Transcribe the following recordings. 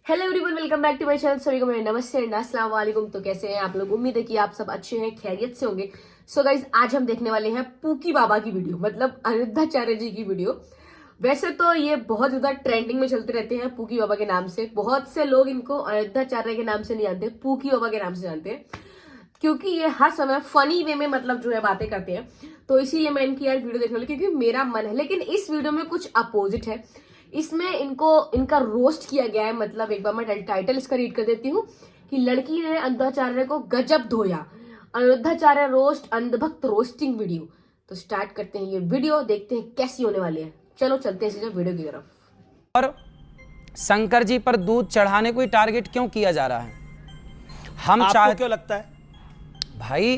Hello everyone, welcome back to my channel. सभी को मेरे नमस्ते एंड अस्सलाम वालेकुम। तो कैसे हैं आप लोग? उम्मीद है कि आप सब अच्छे हैं, खैरियत से होंगे। सो गाइज, आज हम देखने वाले हैं पूकी बाबा की वीडियो, मतलब अनिरुद्धाचार्य जी की वीडियो। वैसे तो ये बहुत ज्यादा ट्रेंडिंग में चलते रहते हैं पूकी बाबा के नाम से। बहुत से लोग इनको अनिरुद्धाचार्य के नाम से नहीं जानते, पूकी बाबा के नाम से जानते हैं, क्योंकि ये हर समय फनी वे में मतलब जो है बातें करते हैं। तो इसीलिए मैं इनकी यार वीडियो देखने वाली, क्योंकि मेरा मन है। लेकिन इस वीडियो में कुछ अपोजिट है। इसमें इनका रोस्ट किया गया है। मतलब एक बार मैं टाइटल इसका रीड कर देती हूँ कि लड़की ने अनिरुद्धाचार्य को गजब धोया, अनिरुद्धाचार्य रोस्ट, अंधभक्त रोस्टिंग वीडियो। तो स्टार्ट करते हैं ये वीडियो, देखते हैं कैसी होने वाली है। चलो चलते हैं सीधे वीडियो की तरफ। और शंकर जी पर दूध चढ़ाने को ही टारगेट क्यों किया जा रहा है? हम आपको क्यों लगता है? भाई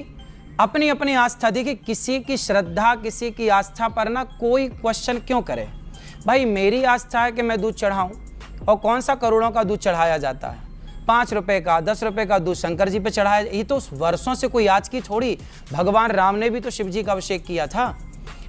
अपनी अपनी आस्था, देखिए किसी की श्रद्धा, किसी की आस्था पर ना कोई क्वेश्चन क्यों करे। भाई मेरी आस्था है कि मैं दूध चढ़ाऊं, और कौन सा करोड़ों का दूध चढ़ाया जाता है? 5 रुपए का, 10 रुपए का दूध शंकर जी पे चढ़ाया। ये तो वर्षों से, कोई आज की थोड़ी। भगवान राम ने भी तो शिव जी का अभिषेक किया था।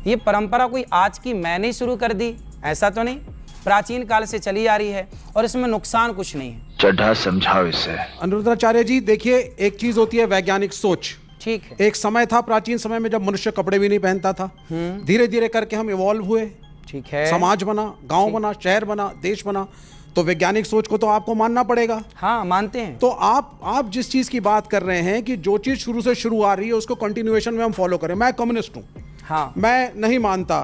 ये परंपरा कोई आज की मैंने ही शुरू कर दी, ऐसा तो नहीं। प्राचीन काल से चली आ रही है और इसमें नुकसान कुछ नहीं है। चड्ढा समझाओ इसे। अनिरुद्धाचार्य जी, देखिए एक चीज होती है वैज्ञानिक सोच। ठीक है, एक समय था प्राचीन समय में जब मनुष्य कपड़े भी नहीं पहनता था। धीरे धीरे करके हम इवॉल्व हुए, ठीक है। समाज बना, गांव बना, शहर बना, देश बना। तो वैज्ञानिक सोच को तो आपको मानना पड़ेगा। हाँ, मानते हैं। तो आप जिस चीज की बात कर रहे हैं कि जो चीज शुरू से शुरू आ रही है उसको कंटिन्यूएशन में हम फॉलो करें। मैं कम्युनिस्ट हूं। हाँ, मैं नहीं मानता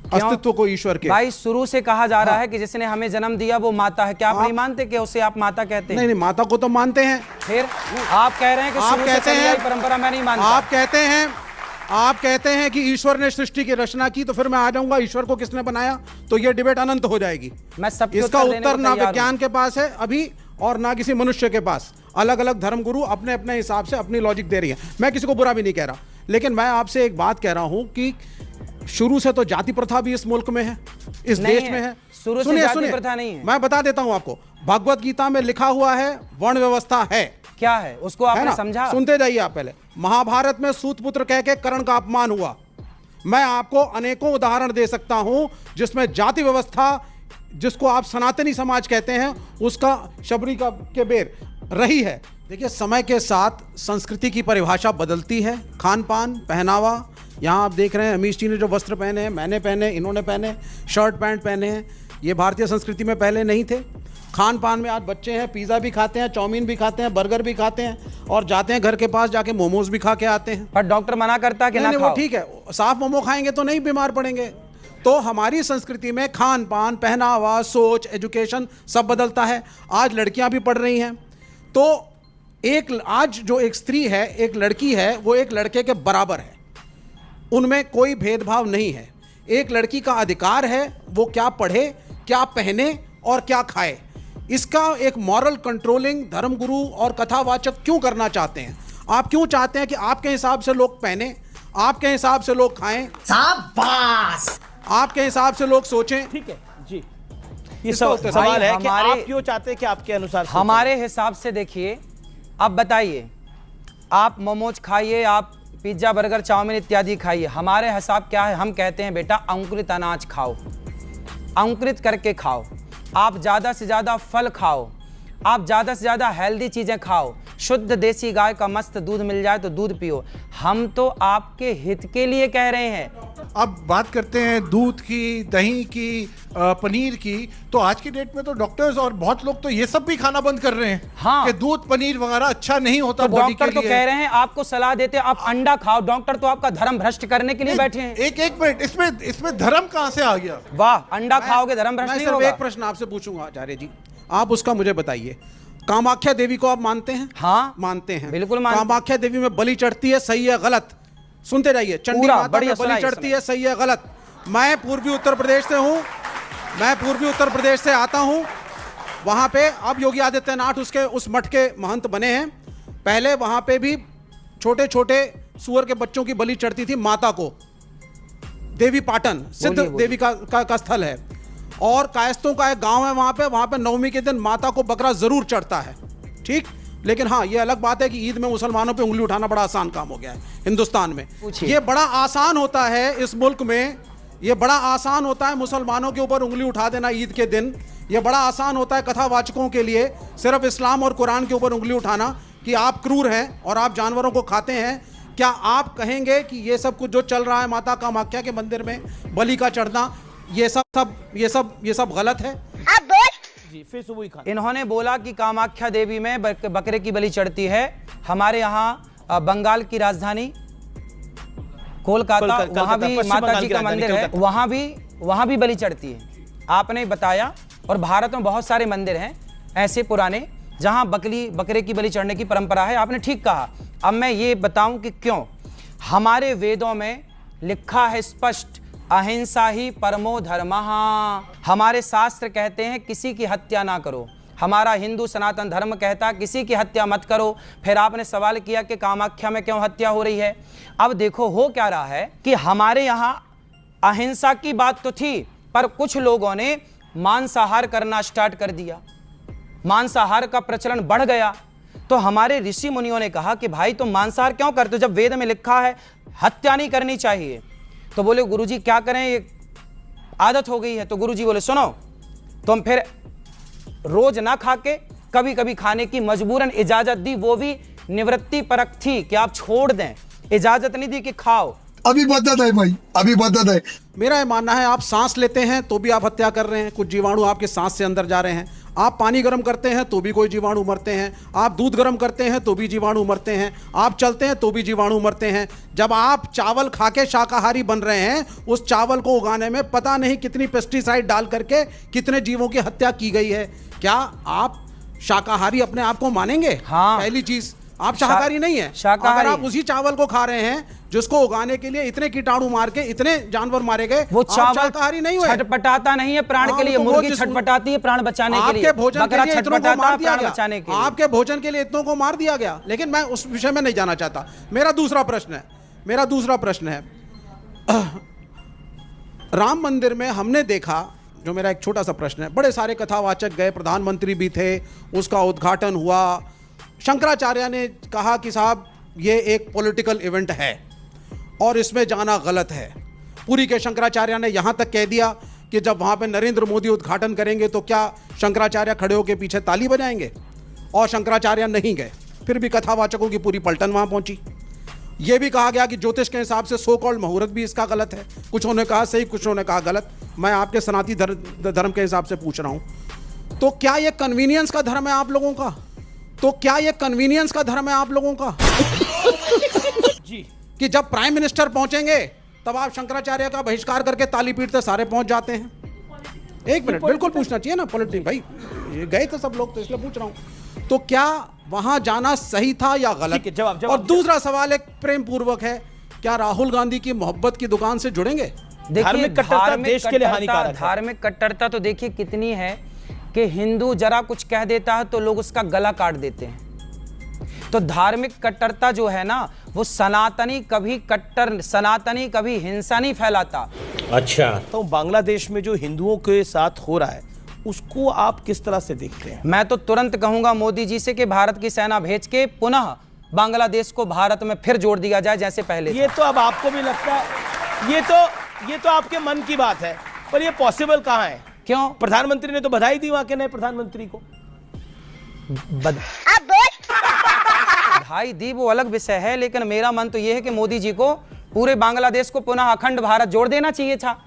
अस्तित्व को ईश्वर के। भाई शुरू से कहा जा रहा है कि जिसने हमें जन्म दिया वो माता है। क्या आप नहीं मानते कि उसे आप माता कहते हैं? नहीं, माता को तो मानते हैं। फिर आप कह रहे हैं कि आप शुरू से कहते चली हैं, आई परंपरा मैं नहीं मानता। आप कहते हैं कि ईश्वर ने सृष्टि की रचना की, तो फिर मैं आ जाऊंगा ईश्वर को किसने बनाया, तो ये डिबेट अनंत हो जाएगी। मैं सबके इसका उत्तर देने उत्तर को ना तैयार विज्ञान के पास है अभी, और ना किसी मनुष्य के पास। अलग अलग धर्मगुरु अपने अपने हिसाब से अपनी लॉजिक दे रही है। मैं किसी को बुरा भी नहीं कह रहा, लेकिन मैं आपसे एक बात कह रहा हूं कि शुरू से तो जाति प्रथा भी इस मुल्क में है, इस देश में है। शुरू से जाति प्रथा नहीं है। मैं बता देता हूं आपको, भगवत गीता में लिखा हुआ है वर्ण व्यवस्था है। क्या है उसको आपने समझा? सुनते जाइए आप पहले। महाभारत में सूतपुत्र कह के कर्ण का अपमान हुआ। मैं आपको अनेकों उदाहरण दे सकता हूं जिसमें जाति व्यवस्था, जिसको आप सनातनी समाज कहते हैं, उसका शबरी का के बेर रही है। देखिए, समय के साथ संस्कृति की परिभाषा बदलती है। खान पान, पहनावा, यहाँ आप देख रहे हैं अमीश जी ने जो वस्त्र पहने हैं, मैंने पहने, इन्होंने पहने, शर्ट पैंट पहने हैं, ये भारतीय संस्कृति में पहले नहीं थे। खान पान में आज बच्चे हैं, पिज़्ज़ा भी खाते हैं, चाउमीन भी खाते हैं, बर्गर भी खाते हैं, और जाते हैं घर के पास जाके मोमोज भी खा के आते हैं। पर डॉक्टर मना करता है कि ना खाओ। वो ठीक है, साफ मोमो खाएंगे तो नहीं बीमार पड़ेंगे। तो हमारी संस्कृति में खान पान, पहनावा, सोच, एजुकेशन सब बदलता है। आज लड़कियां भी पढ़ रही हैं। तो आज जो एक स्त्री है, एक लड़की है, वो एक लड़के के बराबर है। उनमें कोई भेदभाव नहीं है। एक लड़की का अधिकार है वो क्या पढ़े, क्या पहने और क्या खाए। इसका एक मॉरल कंट्रोलिंग धर्मगुरु और कथावाचक क्यों करना चाहते हैं? आप क्यों चाहते हैं कि आपके हिसाब से लोग पहने, आपके हिसाब से लोग खाएं, शाबाश, आपके हिसाब से लोग सोचें? ठीक है जी, ये सवाल है कि आप क्यों चाहते हैं कि आपके अनुसार हमारे हिसाब से? देखिए, अब बताइए, आप मोमोज खाइए, आप पिज्जा, बर्गर, चाउमीन इत्यादि खाइए। हमारे हिसाब क्या है? हम कहते हैं बेटा अंकुरित अनाज खाओ, अंकुरित करके खाओ, आप ज़्यादा से ज़्यादा फल खाओ, आप ज़्यादा से ज़्यादा हेल्दी चीज़ें खाओ, शुद्ध देसी गाय का मस्त दूध मिल जाए तो दूध पियो। हम तो आपके हित के लिए कह रहे हैं। अब बात करते हैं दूध की, दही की, पनीर की। तो आज की डेट में तो डॉक्टर्स और बहुत लोग तो ये सब भी खाना बंद कर रहे हैं। हाँ, कि दूध, पनीर वगैरह अच्छा नहीं होता तो बॉडी के लिए। डॉक्टर तो कह रहे हैं, आपको सलाह देते हैं आप अंडा खाओ। डॉक्टर तो आपका धर्म भ्रष्ट करने के लिए बैठे हैं। एक मिनट, इसमें धर्म कहां से आ गया? वाह, अंडा खाओगे धर्म भ्रष्ट मैं नहीं सिर्फ होगा। एक प्रश्न आपसे पूछूंगा आचार्य जी, आप उसका मुझे बताइए। कामाख्या देवी को आप मानते हैं? हाँ, मानते हैं, बिल्कुल मानते हैं। कामाख्या देवी में बली चढ़ती है, सही है गलत? सुनते जाइए। चंडी माता में बलि चढ़ती है, सही है गलत? मैं पूर्वी उत्तर प्रदेश से हूं, मैं पूर्वी उत्तर प्रदेश से आता हूं। वहां पे अब योगी आदित्यनाथ उस मठ के महंत बने हैं। पहले वहां पे भी छोटे छोटे सुअर के बच्चों की बलि चढ़ती थी माता को। देवी पाटन सिद्ध देवी का स्थल है, और कायस्तों का एक गांव है वहां पे नवमी के दिन माता को बकरा जरूर चढ़ता है। ठीक, लेकिन हाँ, ये अलग बात है कि ईद में मुसलमानों पे उंगली उठाना बड़ा आसान काम हो गया है हिंदुस्तान में। ये बड़ा आसान होता है इस मुल्क में, ये बड़ा आसान होता है मुसलमानों के ऊपर उंगली उठा देना ईद के दिन, ये बड़ा आसान होता है कथावाचकों के लिए सिर्फ इस्लाम और कुरान के ऊपर उंगली उठाना कि आप क्रूर हैं और आप जानवरों को खाते हैं। क्या आप कहेंगे कि ये सब कुछ जो चल रहा है माता कामाख्या के मंदिर में बलि का चढ़ना, ये सब गलत है? जी फिर सुबह खान इन्होंने बोला कि कामाख्या देवी में बकरे की बलि चढ़ती है। हमारे यहाँ बंगाल की राजधानी कोलकाता, वहां भी माता जी का मंदिर है, वहां भी बलि चढ़ती है। आपने बताया, और भारत में बहुत सारे मंदिर हैं ऐसे पुराने जहां बकरे की बलि चढ़ने की परंपरा है। आपने ठीक कहा। अब मैं ये बताऊं कि क्यों। हमारे वेदों में लिखा है स्पष्ट, अहिंसा ही परमो धर्मः। हमारे शास्त्र कहते हैं किसी की हत्या ना करो। हमारा हिंदू सनातन धर्म कहता है किसी की हत्या मत करो। फिर आपने सवाल किया कि कामाख्या में क्यों हत्या हो रही है। अब देखो हो क्या रहा है कि हमारे यहाँ अहिंसा की बात तो थी, पर कुछ लोगों ने मांसाहार करना स्टार्ट कर दिया, मांसाहार का प्रचलन बढ़ गया। तो हमारे ऋषि मुनियों ने कहा कि भाई तुम मांसाहार क्यों करते हो जब वेद में लिखा है हत्या नहीं करनी चाहिए। तो बोले गुरुजी क्या करें, ये आदत हो गई है। तो गुरुजी बोले सुनो, तुम फिर रोज ना खा के कभी कभी खाने की मजबूरन इजाजत दी, वो भी निवृत्ति परक थी कि आप छोड़ दें, इजाजत नहीं दी कि खाओ। अभी बदत है भाई, अभी बदत है। मेरा ये मानना है आप सांस लेते हैं तो भी आप हत्या कर रहे हैं, कुछ जीवाणु आपके सांस से अंदर जा रहे हैं। आप पानी गर्म करते हैं तो भी कोई जीवाणु मरते हैं। आप दूध गर्म करते हैं तो भी जीवाणु मरते हैं। आप चलते हैं तो भी जीवाणु मरते हैं। जब आप चावल खा के शाकाहारी बन रहे हैं, उस चावल को उगाने में पता नहीं कितनी पेस्टिसाइड डाल करके कितने जीवों की हत्या की गई है। क्या आप शाकाहारी अपने आप को मानेंगे? हाँ। पहली चीज, आप शाकाहारी नहीं है। शाकाहारी। अगर आप उसी चावल को खा रहे हैं जिसको उगाने के लिए इतने कीटाणु मार के इतने जानवर मारे गए, वो चावल शाकाहारी नहीं हुए। छटपटाता नहीं है प्राण के लिए, तो मुर्गी छटपटाती है प्राण बचाने के लिए, आपके भोजन के बकरा लिए इतनों को छटपटाता मार है दिया प्राण बचाने के गया। लिए। आपके भोजन के लिए इतनों को मार दिया गया। लेकिन मैं उस विषय में नहीं जाना चाहता। मेरा दूसरा प्रश्न है राम मंदिर में हमने देखा, जो मेरा एक छोटा सा प्रश्न है, बड़े सारे कथावाचक गए, प्रधानमंत्री भी थे, उसका उद्घाटन हुआ। शंकराचार्य ने कहा कि साहब ये एक पॉलिटिकल इवेंट है और इसमें जाना गलत है। पूरी के शंकराचार्य ने यहाँ तक कह दिया कि जब वहाँ पे नरेंद्र मोदी उद्घाटन करेंगे तो क्या शंकराचार्य खड़े होकर पीछे ताली बजाएंगे? और शंकराचार्य नहीं गए। फिर भी कथावाचकों की पूरी पलटन वहाँ पहुँची। ये भी कहा गया कि ज्योतिष के हिसाब से सो कॉल्ड मुहूर्त भी इसका गलत है। कुछ ने कहा सही, कुछ ने कहा गलत। मैं आपके सनातनी धर्म के हिसाब से पूछ रहा हूँ, तो क्या ये कन्वीनियंस का धर्म है आप लोगों का? जी कि जब प्राइम मिनिस्टर पहुंचेंगे तब आप शंकराचार्य का बहिष्कार करके ताली पीटते सारे पहुंच जाते हैं? एक मिनट, बिल्कुल पूछना चाहिए ना पॉलिटिक्स भाई, ये गए थे सब लोग तो इसलिए पूछ रहा हूं। तो क्या वहां जाना सही था या गलत? ठीक है, जवाब और दूसरा सवाल एक प्रेम पूर्वक है, क्या राहुल गांधी की मोहब्बत की दुकान से जुड़ेंगे? धार्मिक कट्टरता देश के लिए हानिकारक है। धार्मिक कट्टरता तो देखिए कितनी है कि हिंदू जरा कुछ कह देता है तो लोग उसका गला काट देते हैं। तो धार्मिक कट्टरता जो है ना, वो सनातनी कभी हिंसा नहीं फैलाता। अच्छा, तो बांग्लादेश में जो हिंदुओं के साथ हो रहा है उसको आप किस तरह से देखते हैं? मैं तो तुरंत कहूंगा मोदी जी से कि भारत की सेना भेज के पुनः बांग्लादेश को भारत में फिर जोड़ दिया जाए जैसे पहले। ये तो अब आपको भी लगता है, ये तो आपके मन की बात है, पर ये पॉसिबल कहाँ है? क्यों? प्रधानमंत्री ने तो बधाई दी वहां के नए प्रधानमंत्री को। बधाई दी वो अलग विषय है, लेकिन मेरा मन तो यह है कि मोदी जी को पूरे बांग्लादेश को पुनः अखंड भारत जोड़ देना चाहिए था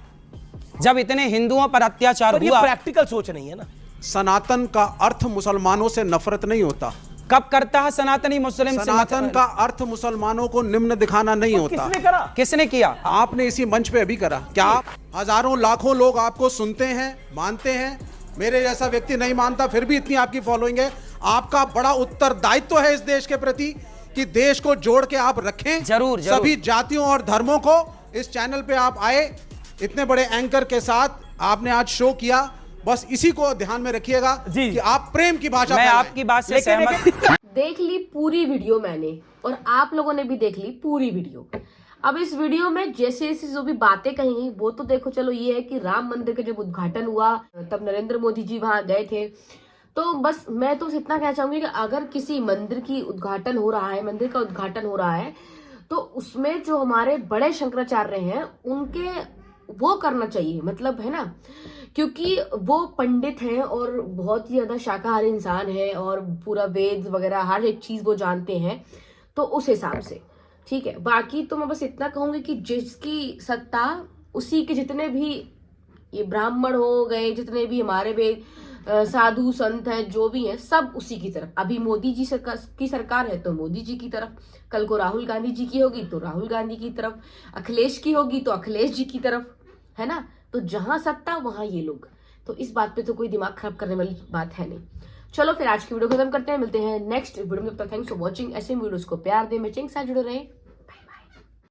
जब इतने हिंदुओं पर अत्याचार पर हुआ। ये प्रैक्टिकल सोच नहीं है ना। सनातन का अर्थ मुसलमानों से नफरत नहीं होता। कब करता है सनातनी मुस्लिम से? सनातन का अर्थ मुसलमानों को निम्न दिखाना नहीं होता। किसने करा? किसने किया? आपने इसी मंच पे अभी करा। क्या हजारों लाखों लोग आपको सुनते हैं, मानते हैं? मेरे जैसा व्यक्ति नहीं मानता, फिर भी इतनी आपकी फॉलोइंग है। आपका बड़ा उत्तरदायित्व है इस देश के प्रति कि देश को जोड़ के आप रखें। जरूर। सभी जातियों और धर्मों को। इस चैनल पे आप आए, इतने बड़े एंकर के साथ आपने आज शो किया। बस इसी को ध्यान में रखिएगा कि आप प्रेम की भाषा। मैं आपकी बात से सहमत। देख ली पूरी वीडियो मैंने, और आप लोगों ने भी देख ली पूरी वीडियो। अब इस वीडियो में जैसे जैसे जो भी बातें कही वो तो देखो, चलो ये है कि राम मंदिर का जब उद्घाटन हुआ तब नरेंद्र मोदी जी वहां गए थे। तो बस मैं तो इतना कहना चाहूंगी कि अगर किसी मंदिर का उद्घाटन हो रहा है तो उसमें जो हमारे बड़े शंकराचार्य हैं उनके वो करना चाहिए, मतलब है ना क्योंकि वो पंडित हैं और बहुत ही ज्यादा शाकाहारी इंसान है और पूरा वेद वगैरह हर एक चीज वो जानते हैं, तो उस हिसाब से ठीक है। बाकी तो मैं बस इतना कहूंगी कि जिसकी सत्ता उसी के जितने भी ये ब्राह्मण हो गए, जितने भी हमारे भी साधु संत हैं, जो भी हैं, सब उसी की तरफ। अभी मोदी जी की सरकार है तो मोदी जी की तरफ, कल को राहुल गांधी जी की होगी तो राहुल गांधी की तरफ, अखिलेश की होगी तो अखिलेश जी की तरफ, है ना। तो जहां सत्ता वहां ये लोग, तो इस बात पे तो कोई दिमाग खराब करने वाली बात है नहीं। चलो फिर आज की वीडियो खत्म करते हैं, मिलते हैं नेक्स्ट वीडियो में। तब तक थैंक्स फॉर वॉचिंग। ऐसे वीडियोस को प्यार दें, मैं चिंग साथ जुड़े रहें।